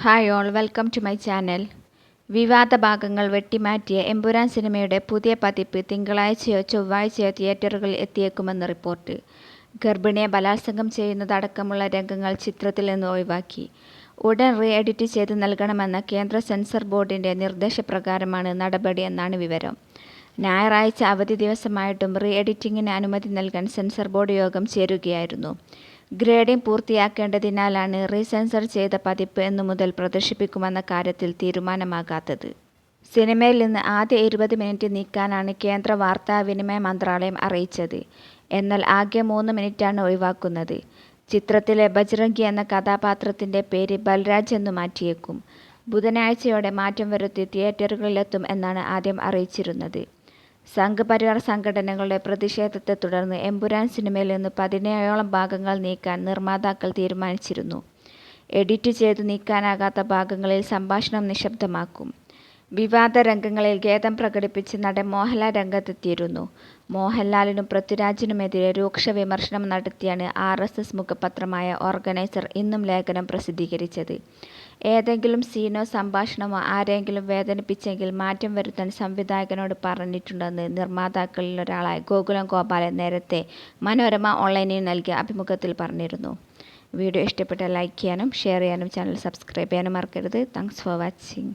Hi all, welcome to my channel. വിവാദ ഭാഗങ്ങൾ വെട്ടിമാറ്റിയ എമ്പുരാൻ സിനിമയുടെ പുതിയ പതിപ്പ് തിങ്കളാഴ്ചയോ ചൊവ്വാഴ്ചയോ തിയേറ്ററുകളിൽ എത്തിയേക്കുമെന്ന് റിപ്പോർട്ട്. ഗർഭിണിയെ ബലാത്സംഗം ചെയ്യുന്നതടക്കമുള്ള രംഗങ്ങൾ ചിത്രത്തിൽ നിന്ന് ഒഴിവാക്കി. ഉടൻ റീ എഡിറ്റ് ചെയ്ത് നൽകണമെന്ന കേന്ദ്ര സെൻസർ ബോർഡിൻ്റെ നിർദ്ദേശപ്രകാരമാണ് നടപടി എന്നാണ് വിവരം. ഞായറാഴ്ച അവധി ദിവസമായിട്ടും റീ എഡിറ്റിംഗിന് അനുമതി നൽകാൻ സെൻസർ ബോർഡ് യോഗം ചേരുകയായിരുന്നു. ഗ്രേഡിംഗ് പൂർത്തിയാക്കേണ്ടതിനാലാണ് റീസെൻസർ ചെയ്ത പതിപ്പ് എന്നു മുതൽ പ്രദർശിപ്പിക്കുമെന്ന കാര്യത്തിൽ തീരുമാനമാകാത്തത്. സിനിമയിൽ നിന്ന് ആദ്യ 20 മിനിറ്റ് നീക്കാനാണ് കേന്ദ്ര വാർത്താവിനിമയ മന്ത്രാലയം അറിയിച്ചത്. എന്നാൽ ആകെ 3 മിനിറ്റാണ് ഒഴിവാക്കുന്നത്. ചിത്രത്തിലെ ബജ്റംഗി എന്ന കഥാപാത്രത്തിൻ്റെ പേര് ബൽരാജ് എന്നു മാറ്റിയേക്കും. ബുധനാഴ്ചയോടെ മാറ്റം വരുത്തി തിയേറ്ററുകളിലെത്തും എന്നാണ് ആദ്യം അറിയിച്ചിരുന്നത്. സംഘ് പരിവാർ സംഘടനകളുടെ പ്രതിഷേധത്തെ തുടർന്ന് എമ്പുരാൻ സിനിമയിൽ നിന്ന് 17ഓളം ഭാഗങ്ങൾ നീക്കാൻ നിർമ്മാതാക്കൾ തീരുമാനിച്ചിരുന്നു. എഡിറ്റ് ചെയ്തു നീക്കാനാകാത്ത ഭാഗങ്ങളിൽ സംഭാഷണം നിശബ്ദമാക്കും. വിവാദ രംഗങ്ങളിൽ ഖേദം പ്രകടിപ്പിച്ച് നടൻ മോഹൻലാൽ രംഗത്തെത്തിയിരുന്നു. മോഹൻലാലിനും പൃഥ്വിരാജിനുമെതിരെ രൂക്ഷ വിമർശനം നടത്തിയാണ് RSS മുഖപത്രമായ ഓർഗനൈസർ ഇന്നും ലേഖനം പ്രസിദ്ധീകരിച്ചത്. ഏതെങ്കിലും സീനോ സംഭാഷണമോ ആരെങ്കിലും വേദനിപ്പിച്ചെങ്കിൽ മാറ്റം വരുത്താൻ സംവിധായകനോട് പറഞ്ഞിട്ടുണ്ടെന്ന് നിർമ്മാതാക്കളിലൊരാളായ ഗോകുലം ഗോപാലൻ നേരത്തെ മനോരമ ഓൺലൈനിന് നൽകിയ അഭിമുഖത്തിൽ പറഞ്ഞിരുന്നു. വീഡിയോ ഇഷ്ടപ്പെട്ടാൽ ലൈക്ക് ചെയ്യാനും ഷെയർ ചെയ്യാനും ചാനൽ സബ്സ്ക്രൈബ് ചെയ്യാനും മറക്കരുത്. Thanks for watching.